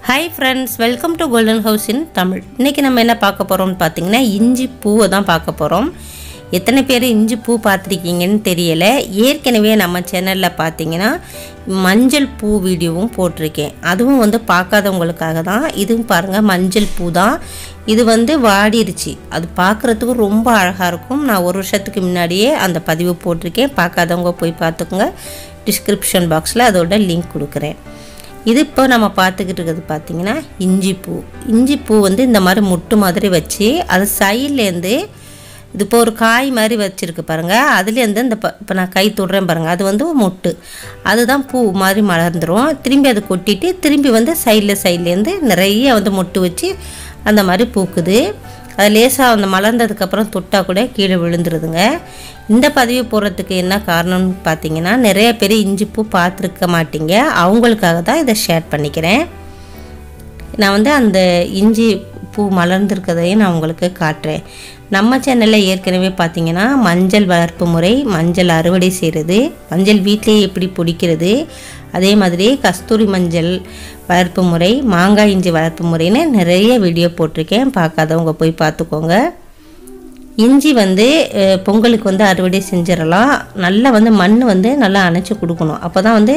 Hi friends, welcome to Golden House in Tamil. இன்னைக்கு நம்ம என்ன பார்க்க போறோம்னு பாத்தீங்கன்னா இஞ்சி பூவை தான் பார்க்க போறோம். எத்தனை பேர் இஞ்சி பூ பார்த்திருக்கீங்கன்னு தெரியல. ஏற்கனவே நம்ம சேனல்ல பாத்தீங்கன்னா மஞ்சள் பூ வீடியோவும் போட்டிருக்கேன். அதுவும் வந்து பார்க்காதவங்களுக்காக தான். இதுவும் பாருங்க மஞ்சள் பூ தான். இது வந்து வாடிருச்சு. அது பார்க்கிறதுக்கு ரொம்ப அழகா இருக்கும். நான் ஒரு வருஷத்துக்கு முன்னாடியே அந்த பதிவு போட்டிருக்கேன். பார்க்காதவங்க போய் பார்த்துக்கோங்க. டிஸ்கிரிப்ஷன் பாக்ஸ்ல அதோட லிங்க் கொடுக்கிறேன். இது இப்போ நம்ம பார்த்துக்கிட்டு இருக்கிறது பார்த்தீங்கன்னா இஞ்சி பூ வந்து இந்த மாதிரி முட்டு மாதிரி வச்சு அது சைட்லேருந்து இது இப்போ ஒரு காய் மாதிரி வச்சுருக்கு பாருங்கள். அதுலேருந்து இந்த இப்போ நான் கை தொடுறேன் பாருங்கள், அது வந்து முட்டு, அதுதான் பூ மாதிரி மலர்ந்துடும். திரும்பி அது கொட்டிட்டு திரும்பி வந்து சைட்லேருந்து நிறைய வந்து முட்டு வச்சு அந்த மாதிரி பூக்குது. அது லேசாக அந்த மலர்ந்ததுக்கப்புறம் தொட்டால் கூட கீழே விழுந்துருதுங்க. இந்த பதிவு போடுறதுக்கு என்ன காரணம்னு பார்த்தீங்கன்னா நிறைய பேர் இஞ்சி பூ பார்த்துருக்க மாட்டீங்க, அவங்களுக்காக தான் இதை ஷேர் பண்ணிக்கிறேன். நான் வந்து அந்த இஞ்சி பூ மலர்ந்துருக்கதையும் நான் உங்களுக்கு காட்டுறேன். நம்ம சேனலில் ஏற்கனவே பார்த்தீங்கன்னா மஞ்சள் வளர்ப்பு முறை, மஞ்சள் அறுவடை செய்கிறது, மஞ்சள் வீட்டிலேயே எப்படி பிடிக்கிறது, அதே மாதிரி கஸ்தூரி மஞ்சள் வளர்ப்பு முறை, மாங்காய் இஞ்சி வளர்ப்பு முறைன்னு நிறைய வீடியோ போட்டிருக்கேன். பார்க்காதவங்க போய் பார்த்துக்கோங்க. இஞ்சி வந்து பொங்கலுக்கு வந்து அறுவடை செஞ்சிடலாம். நல்லா வந்து மண் வந்து நல்லா அணைச்சி கொடுக்கணும். அப்போ தான் வந்து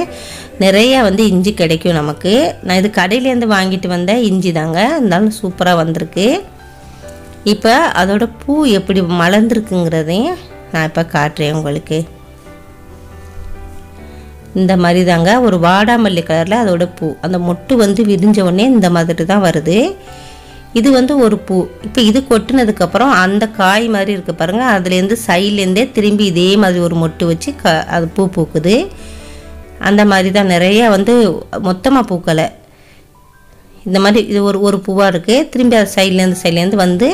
நிறைய வந்து இஞ்சி கிடைக்கும் நமக்கு. நான் இது கடையிலேருந்து வாங்கிட்டு வந்த இஞ்சி தாங்க, இருந்தாலும் சூப்பராக வந்திருக்கு. இப்போ அதோட பூ எப்படி மலர்ந்துருக்குங்கிறதையும் நான் இப்போ காட்டுறேன் உங்களுக்கு. இந்த மாதிரி தாங்க ஒரு வாடாமல்லி கலரில் அதோட பூ, அந்த மொட்டு வந்து விரிஞ்ச உடனே இந்த மாதிரி தான் வருது. இது வந்து ஒரு பூ. இப்போ இது கொட்டினதுக்கப்புறம் அந்த காய் மாதிரி இருக்குது பாருங்கள், அதுலேருந்து சைட்லேருந்தே திரும்பி இதே மாதிரி ஒரு மொட்டு வச்சு அது பூ பூக்குது. அந்த மாதிரி தான் நிறையா வந்து மொத்தமாக பூக்கலை. இந்த மாதிரி இது ஒரு பூவாக இருக்குது. திரும்பி அது சைட்லேருந்து வந்து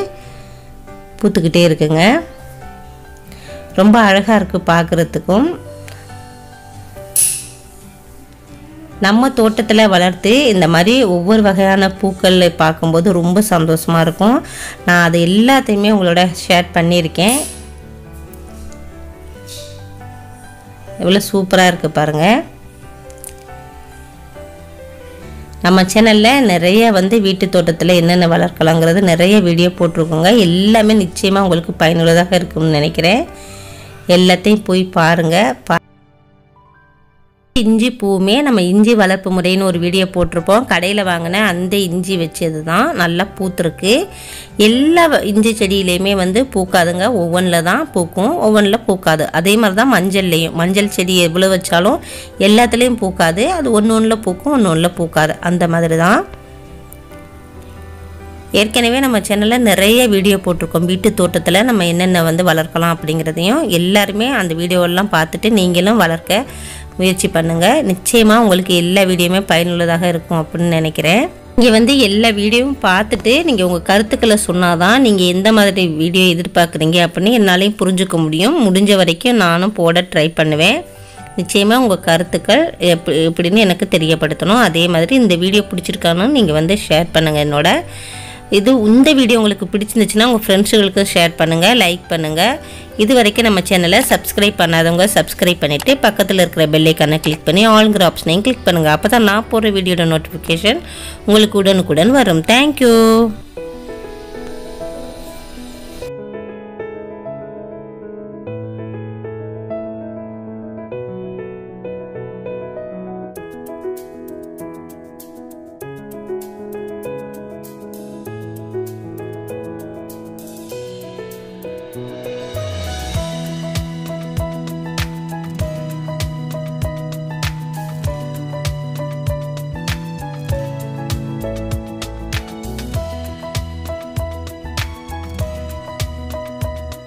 பூத்துக்கிட்டே இருக்குங்க. ரொம்ப அழகாக இருக்குது பார்க்குறதுக்கும். நம்ம தோட்டத்தில் வளர்த்து இந்த மாதிரி ஒவ்வொரு வகையான பூக்கள் பார்க்கும்போது ரொம்ப சந்தோஷமாக இருக்கும். நான் அது எல்லாத்தையுமே உங்களோட ஷேர் பண்ணியிருக்கேன். எவ்வளோ சூப்பராக இருக்குது பாருங்கள். நம்ம சேனலில் நிறைய வந்து வீட்டு தோட்டத்தில் என்னென்ன வளர்க்கலாங்கிறது நிறைய வீடியோ போட்டிருக்கோங்க. எல்லாமே நிச்சயமாக உங்களுக்கு பயனுள்ளதாக இருக்கும்னு நினைக்கிறேன். எல்லாத்தையும் போய் பாருங்கள். இஞ்சி பூவுமே நம்ம இஞ்சி வளர்ப்பு முறைன்னு ஒரு வீடியோ போட்டிருப்போம். கடையில் வாங்கின அந்த இஞ்சி வச்சது தான் நல்லா பூத்துருக்கு. எல்லா இஞ்சி செடியிலையுமே வந்து பூக்காதுங்க, ஒவ்வொன்றில் தான் பூக்கும், ஒவ்வொன்றில் பூக்காது. அதே மாதிரி தான் மஞ்சள் செடி எவ்வளோ வச்சாலும் எல்லாத்துலேயும் பூக்காது. அது ஒன்றில் பூக்கும், ஒன்றில் பூக்காது. அந்த மாதிரி தான். ஏற்கனவே நம்ம சேனலில் நிறைய வீடியோ போட்டிருக்கோம். வீட்டு தோட்டத்தில் நம்ம என்னென்ன வந்து வளர்க்கலாம் அப்படிங்கிறதையும் எல்லாருமே அந்த வீடியோவெல்லாம் பார்த்துட்டு நீங்களும் வளர்க்க முயற்சி பண்ணுங்கள். நிச்சயமாக உங்களுக்கு எல்லா வீடியோவுமே பயனுள்ளதாக இருக்கும் அப்படின்னு நினைக்கிறேன். இங்கே வந்து எல்லா வீடியோவும் பார்த்துட்டு நீங்கள் உங்கள் கருத்துக்களை சொன்னால் தான் நீங்கள் எந்த மாதிரி வீடியோ எதிர்பார்க்குறீங்க அப்படின்னு என்னாலையும் புரிஞ்சுக்க முடியும். முடிஞ்ச வரைக்கும் நானும் போட ட்ரை பண்ணுவேன். நிச்சயமாக உங்கள் கருத்துக்கள் எப்படின்னு எனக்கு தெரியப்படுத்தணும். அதே மாதிரி இந்த வீடியோ பிடிச்சிருக்கான்னு நீங்கள் வந்து ஷேர் பண்ணுங்கள். இந்த வீடியோ உங்களுக்கு பிடிச்சிருந்துச்சுன்னா உங்கள் ஃப்ரெண்ட்ஸுகளுக்கு ஷேர் பண்ணுங்கள், லைக் பண்ணுங்கள். இது வரைக்கும் நம்ம சேனலை சப்ஸ்கிரைப் பண்ணாதவங்க சப்ஸ்கிரைப் பண்ணிவிட்டு பக்கத்தில் இருக்கிற பெல் ஐக்கானை கிளிக் பண்ணி ஆல்ங்கிற ஆப்ஷனையும் கிளிக் பண்ணுங்கள். அப்போ தான் நான் போடுற வீடியோட நோட்டிஃபிகேஷன் உங்களுக்கு உடனுக்குடன் வரும். தேங்க்யூ.